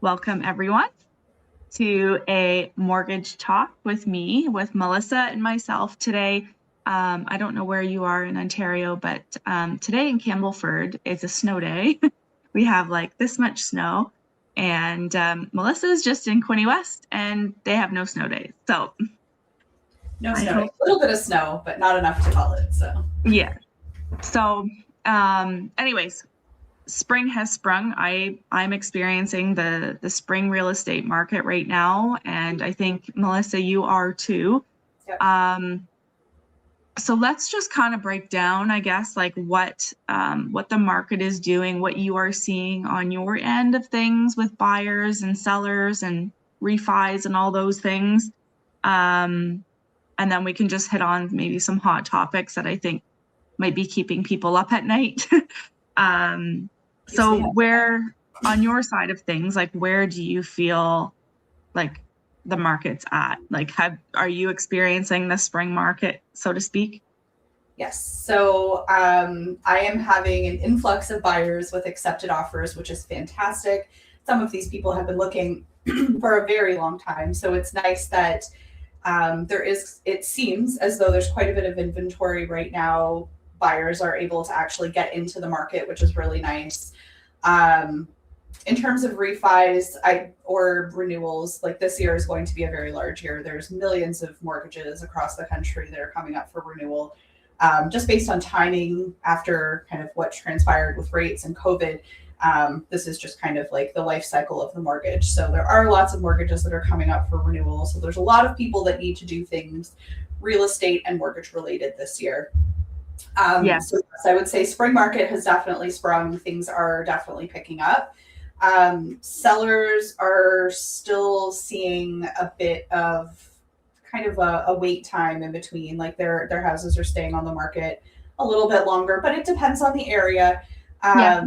Welcome everyone to a mortgage talk with me, with Melissa and myself today. I don't know where you are in Ontario, but today in Campbellford, it's a snow day. We have like this much snow, and Melissa is just in Quinte West, and they have no snow days. So no snow, a little bit of snow, but not enough to call it. So yeah. So anyways, spring has sprung. I'm experiencing the spring real estate market right now, and I think Melissa, you are too. Yep. So let's just kind of break down, I guess, like what the market is doing, what you are seeing on your end of things with buyers and sellers and refis and all those things. And then we can just hit on maybe some hot topics that I think might be keeping people up at night. So where on your side of things, like where do you feel like the market's at? Like are you experiencing the spring market, so to speak? Yes. So I am having an influx of buyers with accepted offers, which is fantastic. Some of these people have been looking for a very long time. So it's nice that it seems as though there's quite a bit of inventory right now. Buyers are able to actually get into the market, which is really nice. In terms of refis or renewals, like this year is going to be a very large year. There's millions of mortgages across the country that are coming up for renewal, just based on timing after kind of what transpired with rates and COVID. This is just kind of like the life cycle of the mortgage. So there are lots of mortgages that are coming up for renewal. So there's a lot of people that need to do things real estate and mortgage related this year. Yes. So I would say spring market has definitely sprung. Things are definitely picking up. Sellers are still seeing a bit of kind of a wait time in between, like their houses are staying on the market a little bit longer, but it depends on the area. Yeah.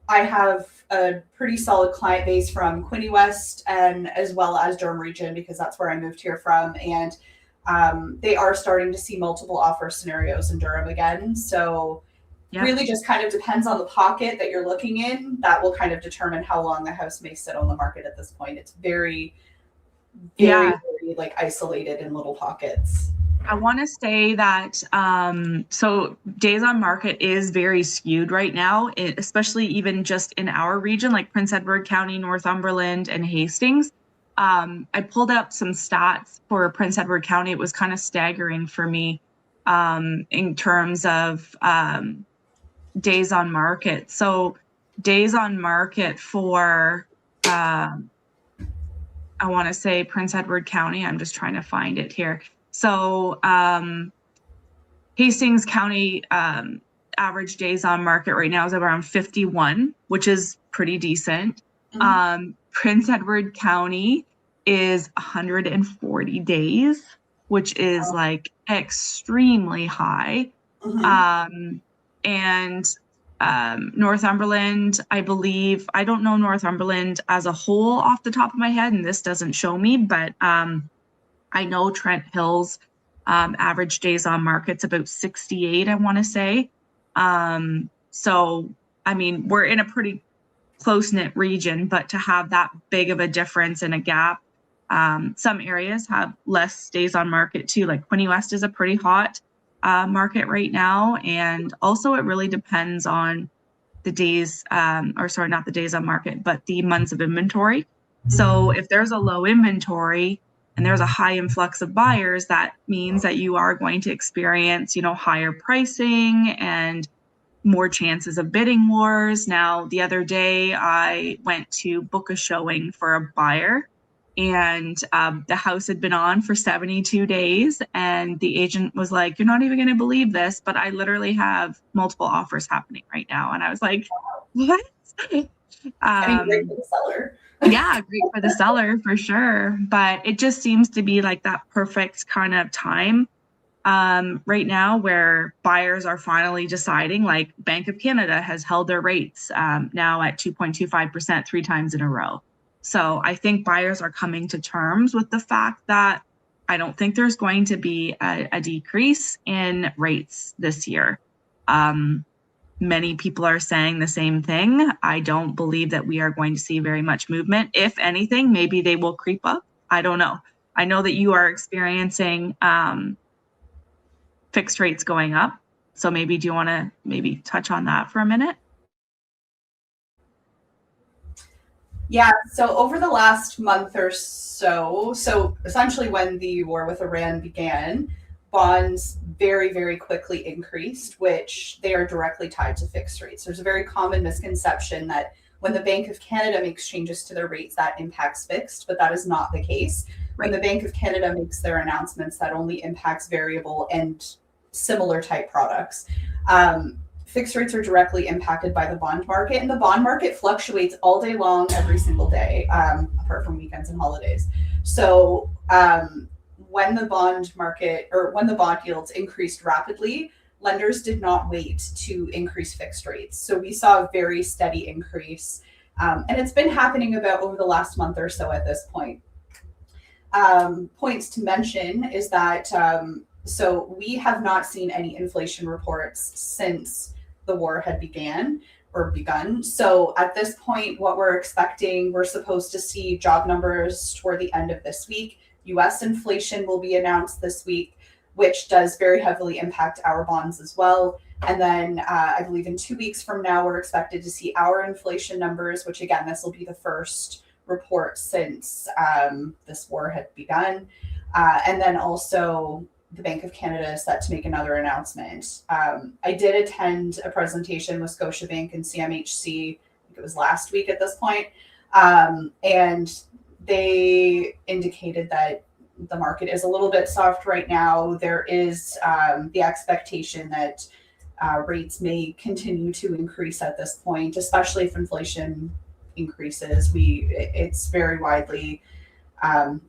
I have a pretty solid client base from Quinte West and as well as Durham region, because that's where I moved here from. And they are starting to see multiple offer scenarios in Durham again. So really just kind of depends on the pocket that you're looking in. That will kind of determine how long the house may sit on the market at this point. It's very like isolated in little pockets. I want to say that so days on market is very skewed right now, especially even just in our region, like Prince Edward County, Northumberland, and Hastings. I pulled up some stats for Prince Edward County. It was kind of staggering for me in terms of days on market. So days on market for I want to say Prince Edward County. I'm just trying to find it here. So Hastings County average days on market right now is around 51, which is pretty decent. Mm-hmm. Prince Edward County is 140 days, which is like extremely high. Mm-hmm. And Northumberland, I believe, I don't know Northumberland as a whole off the top of my head, and this doesn't show me, but I know Trent Hill's average days on market's about 68, I want to say. So, I mean, we're in a pretty close-knit region, but to have that big of a difference in a gap, some areas have less days on market too. Like Quinte West is a pretty hot market right now. And also it really depends on the days, or sorry, not the days on market, but the months of inventory. So if there's a low inventory and there's a high influx of buyers, that means that you are going to experience, higher pricing and more chances of bidding wars. Now, the other day I went to book a showing for a buyer, and the house had been on for 72 days. And the agent was like, "You're not even going to believe this, but I literally have multiple offers happening right now." And I was like, "What?" Great for the seller. Yeah, great for the seller for sure. But it just seems to be like that perfect kind of time right now where buyers are finally deciding. Like Bank of Canada has held their rates now at 2.25% 3 times in a row. So I think buyers are coming to terms with the fact that I don't think there's going to be a decrease in rates this year. many people are saying the same thing. I don't believe that we are going to see very much movement. If anything, maybe they will creep up. I don't know. I know that you are experiencing fixed rates going up. So maybe, do you want to maybe touch on that for a minute? Yeah, so over the last month or so essentially when the war with Iran began, bonds very, very quickly increased, which they are directly tied to fixed rates. There's a very common misconception that when the Bank of Canada makes changes to their rates, that impacts fixed, but that is not the case. When the Bank of Canada makes their announcements, that only impacts variable and similar type products. Fixed rates are directly impacted by the bond market, and the bond market fluctuates all day long, every single day, apart from weekends and holidays. So when the bond market, or when the bond yields increased rapidly, lenders did not wait to increase fixed rates. So we saw a very steady increase, and it's been happening about over the last month or so at this point. Points to mention is that so we have not seen any inflation reports since the war had begun. So at this point, what we're expecting, we're supposed to see job numbers toward the end of this week. US inflation will be announced this week, which does very heavily impact our bonds as well. And then I believe in 2 weeks from now, we're expected to see our inflation numbers, which again, this will be the first report since this war had begun. And then also the Bank of Canada is set to make another announcement. I did attend a presentation with Scotiabank and CMHC, I think it was last week at this point, and they indicated that the market is a little bit soft right now. There is the expectation that rates may continue to increase at this point, especially if inflation increases. It's very widely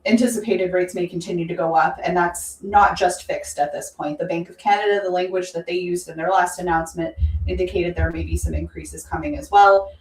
anticipated rates may continue to go up, and that's not just fixed at this point. The Bank of Canada, the language that they used in their last announcement indicated there may be some increases coming as well.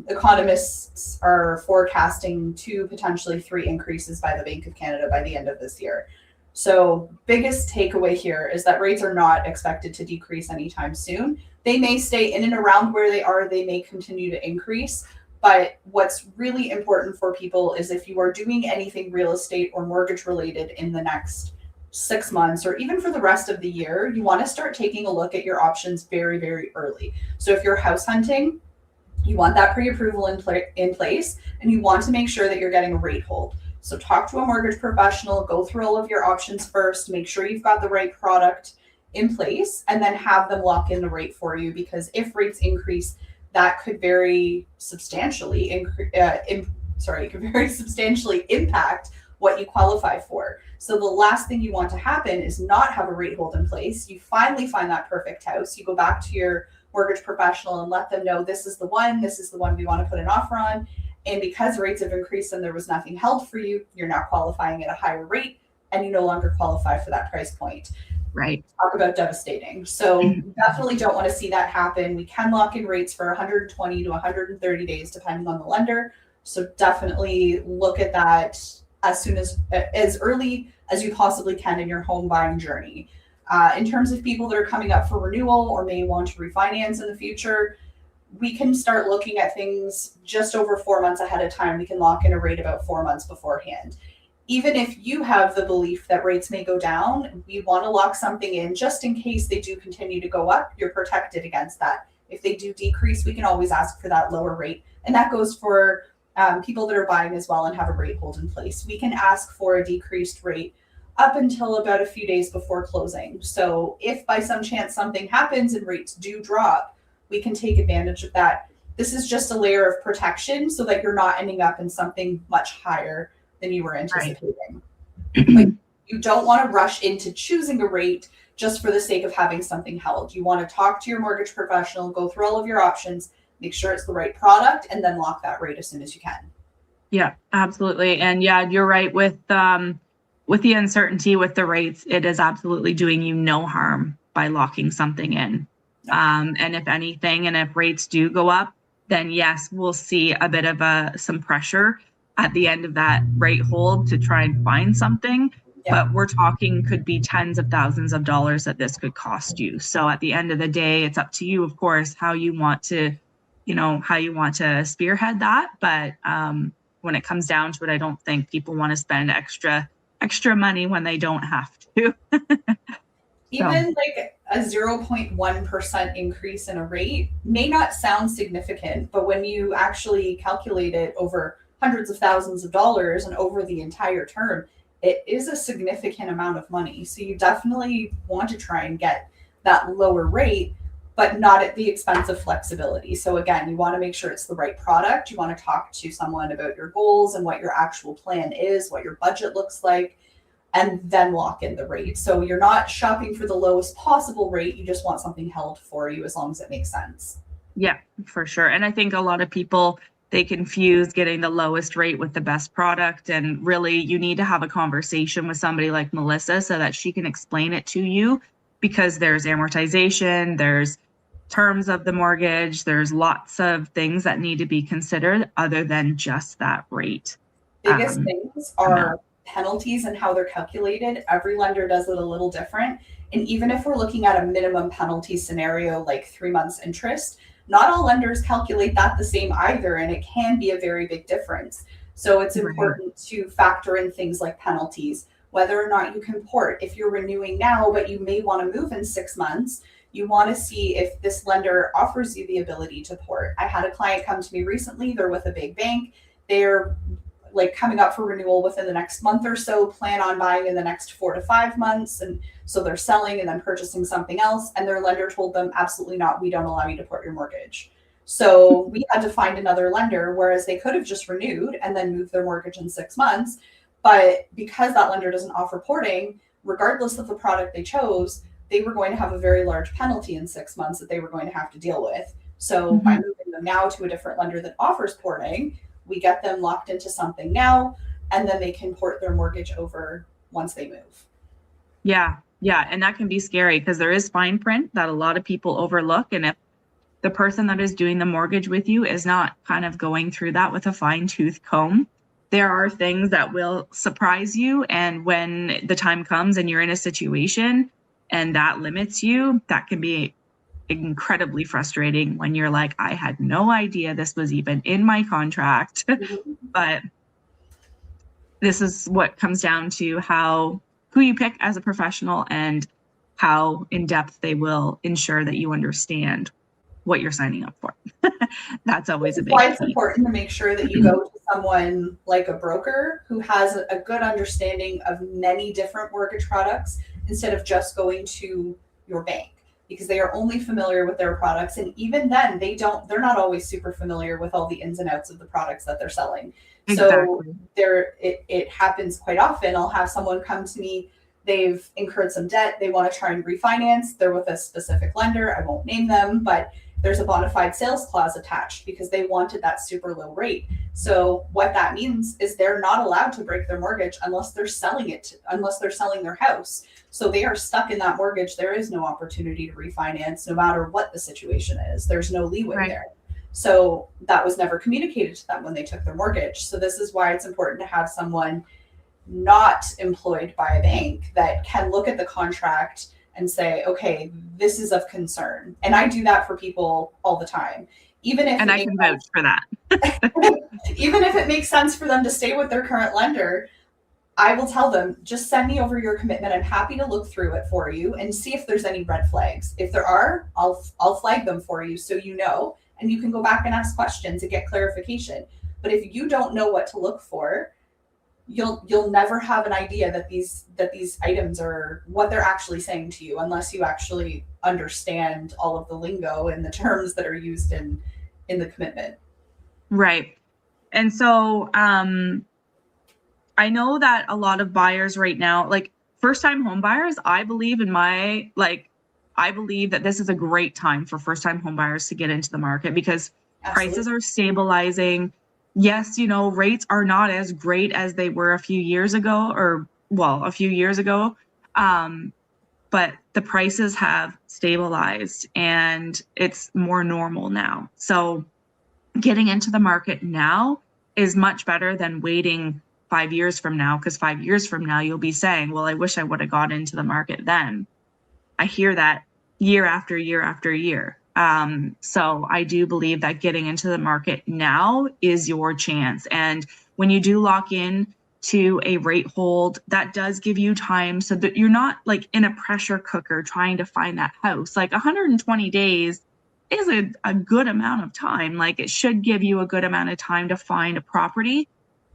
Economists are forecasting 2, potentially 3 increases by the Bank of Canada by the end of this year. So biggest takeaway here is that rates are not expected to decrease anytime soon. They may stay in and around where they are. They may continue to increase. But what's really important for people is if you are doing anything real estate or mortgage related in the next 6 months, or even for the rest of the year, you want to start taking a look at your options very, very early. So if you're house hunting, you want that pre-approval in place, and you want to make sure that you're getting a rate hold. So talk to a mortgage professional, go through all of your options first, make sure you've got the right product in place, and then have them lock in the rate for you, because if rates increase, that could very substantially impact what you qualify for. So the last thing you want to happen is not have a rate hold in place. You finally find that perfect house. You go back to your mortgage professional and let them know this is the one we want to put an offer on. And because rates have increased and there was nothing held for you, you're now qualifying at a higher rate and you no longer qualify for that price point. Right. Talk about devastating. So definitely don't want to see that happen. We can lock in rates for 120 to 130 days, depending on the lender. So definitely look at that as early as you possibly can in your home buying journey. In terms of people that are coming up for renewal or may want to refinance in the future, we can start looking at things just over 4 months ahead of time. We can lock in a rate about 4 months beforehand. Even if you have the belief that rates may go down, we want to lock something in just in case they do continue to go up. You're protected against that. If they do decrease, we can always ask for that lower rate. And that goes for people that are buying as well and have a rate hold in place. We can ask for a decreased rate up until about a few days before closing. So if by some chance something happens and rates do drop, we can take advantage of that. This is just a layer of protection so that you're not ending up in something much higher than you were anticipating. Right. You don't want to rush into choosing a rate just for the sake of having something held. You want to talk to your mortgage professional, go through all of your options, make sure it's the right product, and then lock that rate as soon as you can. Yeah, absolutely. And yeah, you're right with the uncertainty with the rates, it is absolutely doing you no harm by locking something in. And if anything, and if rates do go up, then yes, we'll see a bit of some pressure at the end of that rate hold to try and find something. Yeah. but we're talking could be tens of thousands of dollars that this could cost you. So at the end of the day, it's up to you, of course, how you want to, how you want to spearhead that. But when it comes down to it, I don't think people want to spend extra money when they don't have to. Even like a 0.1% increase in a rate may not sound significant, but when you actually calculate it over hundreds of thousands of dollars and over the entire term, it is a significant amount of money. So you definitely want to try and get that lower rate, but not at the expense of flexibility. So again, you want to make sure it's the right product. You want to talk to someone about your goals and what your actual plan is, what your budget looks like, and then lock in the rate. So you're not shopping for the lowest possible rate. You just want something held for you as long as it makes sense. Yeah, for sure. And I think a lot of people, they confuse getting the lowest rate with the best product. And really, you need to have a conversation with somebody like Melissa so that she can explain it to you, because there's amortization, there's terms of the mortgage, there's lots of things that need to be considered other than just that rate. Biggest things are penalties and how they're calculated. Every lender does it a little different. And even if we're looking at a minimum penalty scenario like 3 months interest, not all lenders calculate that the same either, and it can be a very big difference. So it's important to factor in things like penalties, whether or not you can port. If you're renewing now, but you may want to move in 6 months, you want to see if this lender offers you the ability to port. I had a client come to me recently. They're with a big bank. They're like coming up for renewal within the next month or so, plan on buying in the next 4 to 5 months. And so they're selling and then purchasing something else. And their lender told them, absolutely not. We don't allow you to port your mortgage. So we had to find another lender, whereas they could have just renewed and then moved their mortgage in 6 months. But because that lender doesn't offer porting, regardless of the product they chose, they were going to have a very large penalty in 6 months that they were going to have to deal with. So by moving them now to a different lender that offers porting, we get them locked into something now, and then they can port their mortgage over once they move. Yeah. And that can be scary because there is fine print that a lot of people overlook. And if the person that is doing the mortgage with you is not kind of going through that with a fine tooth comb, there are things that will surprise you. And when the time comes and you're in a situation and that limits you, that can be incredibly frustrating when you're like, I had no idea this was even in my contract. But this is what comes down to who you pick as a professional and how in depth they will ensure that you understand what you're signing up for. That's always a big why it's important to make sure that you go to someone like a broker who has a good understanding of many different mortgage products instead of just going to your bank, because they are only familiar with their products. And even then they're not always super familiar with all the ins and outs of the products that they're selling. Exactly. So it happens quite often. I'll have someone come to me, they've incurred some debt, they want to try and refinance, they're with a specific lender, I won't name them, but there's a bona fide sales clause attached because they wanted that super low rate. So what that means is they're not allowed to break their mortgage unless they're selling their house. So they are stuck in that mortgage. There is no opportunity to refinance no matter what the situation is. There's no leeway there. So that was never communicated to them when they took their mortgage. So this is why it's important to have someone not employed by a bank that can look at the contract and say, okay, this is of concern. And I do that for people all the time. Even if I can vouch for that. Even if it makes sense for them to stay with their current lender, I will tell them, just send me over your commitment. I'm happy to look through it for you and see if there's any red flags. If there are, I'll flag them for you so you know, and you can go back and ask questions and get clarification. But if you don't know what to look for, you'll never have an idea that these items are what they're actually saying to you unless you actually understand all of the lingo and the terms that are used in the commitment. Right. And so I know that a lot of buyers right now, like first-time home buyers, I believe that this is a great time for first-time home buyers to get into the market because prices are stabilizing. Yes, rates are not as great as they were a few years ago, but the prices have stabilized and it's more normal now. So getting into the market now is much better than waiting 5 years from now, because 5 years from now, you'll be saying, well, I wish I would have got into the market then. I hear that year after year after year. So I do believe that getting into the market now is your chance. And when you do lock in to a rate hold, that does give you time so that you're not like in a pressure cooker trying to find that house. Like 120 days is a good amount of time. Like it should give you a good amount of time to find a property.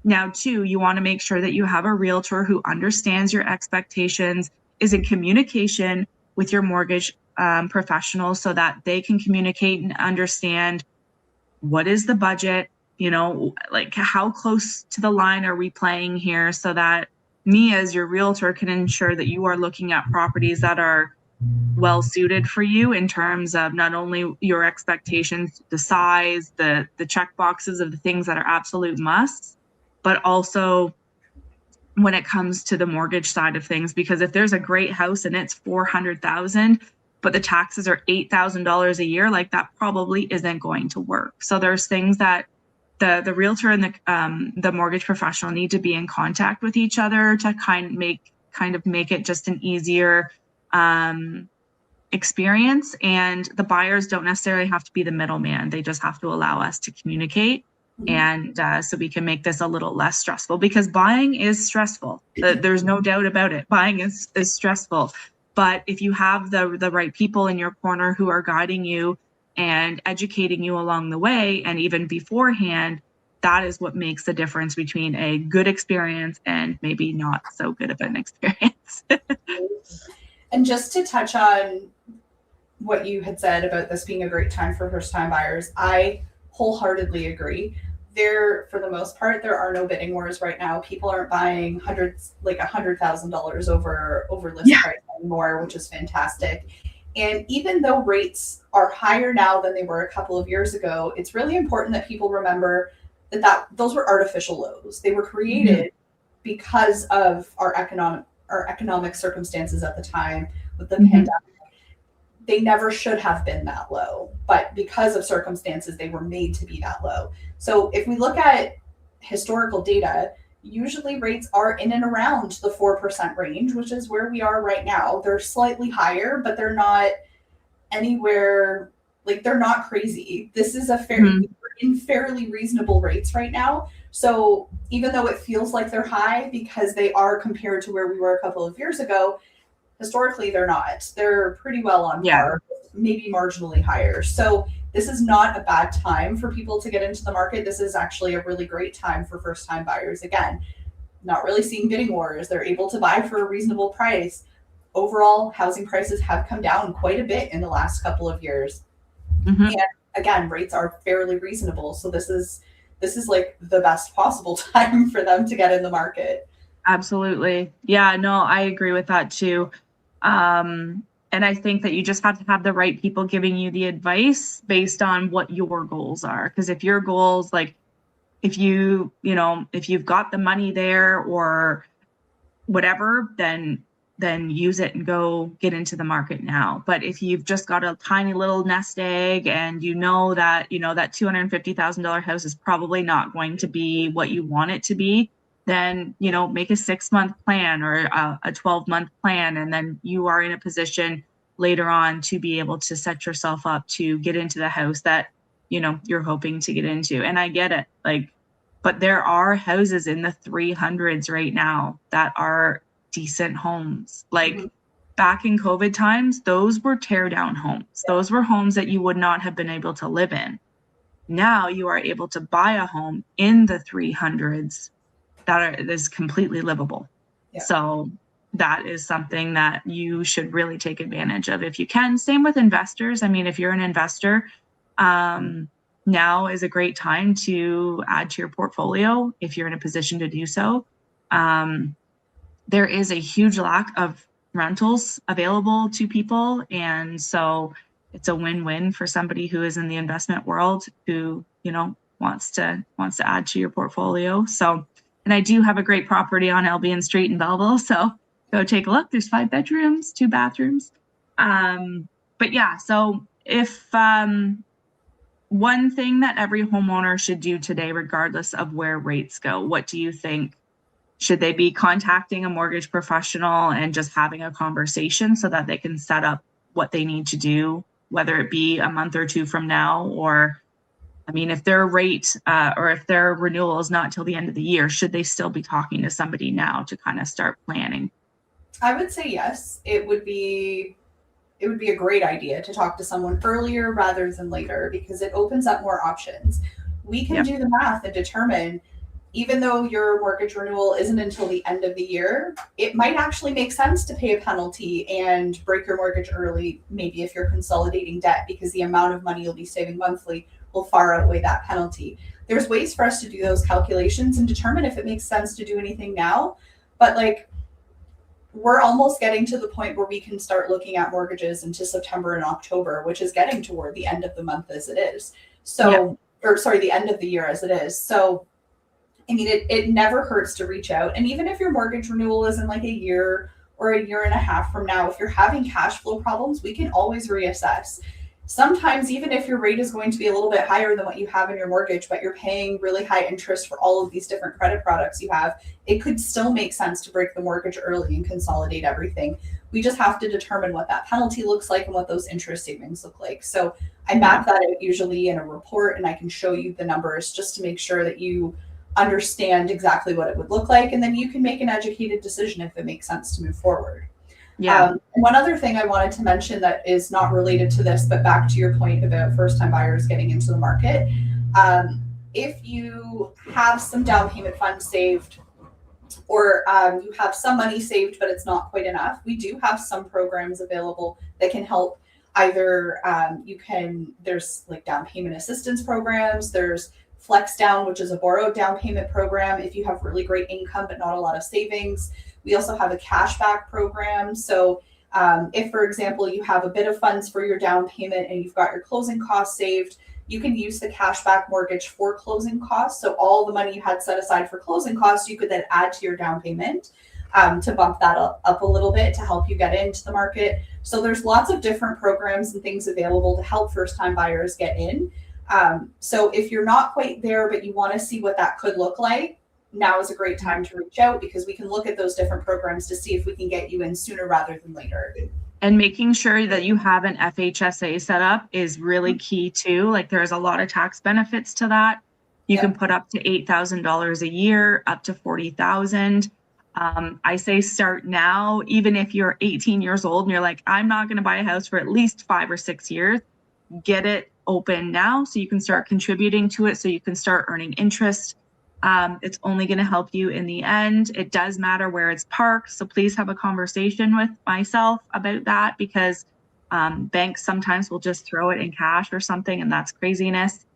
Now, too, you want to make sure that you have a realtor who understands your expectations, is in communication with your mortgage professional so that they can communicate and understand what is the budget, like how close to the line are we playing here, so that me as your realtor can ensure that you are looking at properties that are well suited for you in terms of not only your expectations, the size, the check boxes of the things that are absolute musts, but also when it comes to the mortgage side of things. Because if there's a great house and it's $400,000, but the taxes are $8,000 a year, like that probably isn't going to work. So there's things that the realtor and the mortgage professional need to be in contact with each other to kind of make it just an easier experience. And the buyers don't necessarily have to be the middleman. They just have to allow us to communicate. And so we can make this a little less stressful, because buying is stressful. There's no doubt about it. Buying is stressful. But if you have the right people in your corner who are guiding you and educating you along the way, and even beforehand, that is what makes the difference between a good experience and maybe not so good of an experience. And just to touch on what you had said about this being a great time for first-time buyers, I wholeheartedly agree. For the most part, there are no bidding wars right now. People aren't buying $100,000 over list price anymore, which is fantastic. And even though rates are higher now than they were a couple of years ago, it's really important that people remember that those were artificial lows. They were created because of our economic circumstances at the time with the pandemic. They never should have been that low, but because of circumstances, they were made to be that low. So if we look at historical data, usually rates are in and around the 4% range, which is where we are right now. They're slightly higher, but they're not anywhere, like they're not crazy. This is fairly reasonable rates right now. So even though it feels like they're high because they are compared to where we were a couple of years ago, historically they're not. They're pretty well on par, maybe marginally higher. So this is not a bad time for people to get into the market. This is actually a really great time for first-time buyers. Again, not really seeing bidding wars. They're able to buy for a reasonable price. Overall, housing prices have come down quite a bit in the last couple of years. And again, rates are fairly reasonable. So this is like the best possible time for them to get in the market. Absolutely. Yeah, no, I agree with that too. And I think that you just have to have the right people giving you the advice based on what your goals are. Because if your goals, like if you've got the money there or whatever, then use it and go get into the market now. But if you've just got a tiny little nest egg and that that $250,000 house is probably not going to be what you want it to be, then, make a 6-month plan or a 12-month plan. And then you are in a position later on to be able to set yourself up to get into the house that, you're hoping to get into. And I get it. But there are houses in the 300s right now that are decent homes. Back in COVID times, those were tear down homes. Those were homes that you would not have been able to live in. Now you are able to buy a home in the 300s that is completely livable. So that is something that you should really take advantage of if you can. Same with investors. I mean, if you're an investor, now is a great time to add to your portfolio if you're in a position to do so. There is a huge lack of rentals available to people. And so it's a win-win for somebody who is in the investment world who, wants to add to your portfolio. So, and I do have a great property on Albion Street in Belleville. So go take a look. There's 5 bedrooms, 2 bathrooms. But yeah, so if one thing that every homeowner should do today, regardless of where rates go, what do you think Should they be contacting a mortgage professional and just having a conversation so that they can set up what they need to do, whether it be a month or two from now? Or, I mean, if their rate or if their renewal is not till the end of the year, should they still be talking to somebody now to kind of start planning? I would say yes. It would be a great idea to talk to someone earlier rather than later, because it opens up more options. We can do the math and determine, even though your mortgage renewal isn't until the end of the year, it might actually make sense to pay a penalty and break your mortgage early, maybe if you're consolidating debt, because the amount of money you'll be saving monthly will far outweigh that penalty. There's ways for us to do those calculations and determine if it makes sense to do anything now. But like, we're almost getting to the point where we can start looking at mortgages into September and October, which is getting toward the end of the month as it is. So, or sorry, the end of the year as it is. So, I mean, it never hurts to reach out. And even if your mortgage renewal is in like a year or a year and a half from now, if you're having cash flow problems, we can always reassess. Sometimes, even if your rate is going to be a little bit higher than what you have in your mortgage, but you're paying really high interest for all of these different credit products you have, it could still make sense to break the mortgage early and consolidate everything. We just have to determine what that penalty looks like and what those interest savings look like. So I map that out usually in a report, and I can show you the numbers just to make sure that you understand exactly what it would look like. And then you can make an educated decision if it makes sense to move forward. And one other thing I wanted to mention that is not related to this, but back to your point about first-time buyers getting into the market. If you have some down payment funds saved, or you have some money saved, but it's not quite enough, we do have some programs available that can help. Either there's like down payment assistance programs, there's Flex Down, which is a borrowed down payment program if you have really great income but not a lot of savings. We also have a cashback program. So if, for example, you have a bit of funds for your down payment and you've got your closing costs saved, you can use the cashback mortgage for closing costs. So all the money you had set aside for closing costs, you could then add to your down payment to bump that up a little bit to help you get into the market. So there's lots of different programs and things available to help first-time buyers get in. So if you're not quite there, but you want to see what that could look like, now is a great time to reach out, because we can look at those different programs to see if we can get you in sooner rather than later. And making sure that you have an FHSA set up is really key too. Like, there's a lot of tax benefits to that. You can put up to $8,000 a year, up to $40,000. I say start now, even if you're 18 years old and you're like, I'm not going to buy a house for at least 5 or 6 years. Get it open now so you can start contributing to it, so you can start earning interest. It's only going to help you in the end. It does matter where it's parked, so please have a conversation with myself about that, because banks sometimes will just throw it in cash or something, and that's craziness.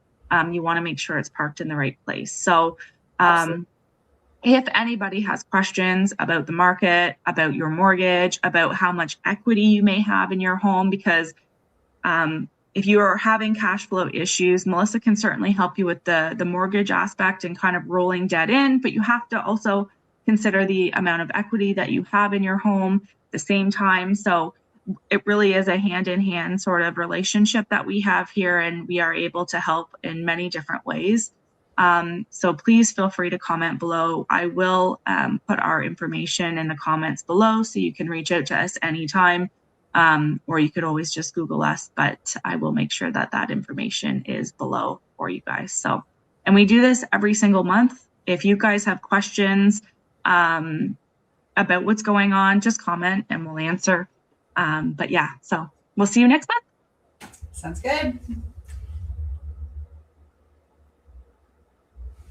You want to make sure it's parked in the right place. So if anybody has questions about the market, about your mortgage, about how much equity you may have in your home, because if you are having cash flow issues, Melissa can certainly help you with the mortgage aspect and kind of rolling debt in, but you have to also consider the amount of equity that you have in your home at the same time. So it really is a hand-in-hand sort of relationship that we have here, and we are able to help in many different ways. So please feel free to comment below. I will put our information in the comments below, so you can reach out to us anytime. Or you could always just Google us, but I will make sure that that information is below for you guys. So, and we do this every single month. If you guys have questions about what's going on, just comment and we'll answer. But yeah, so we'll see you next month. Sounds good.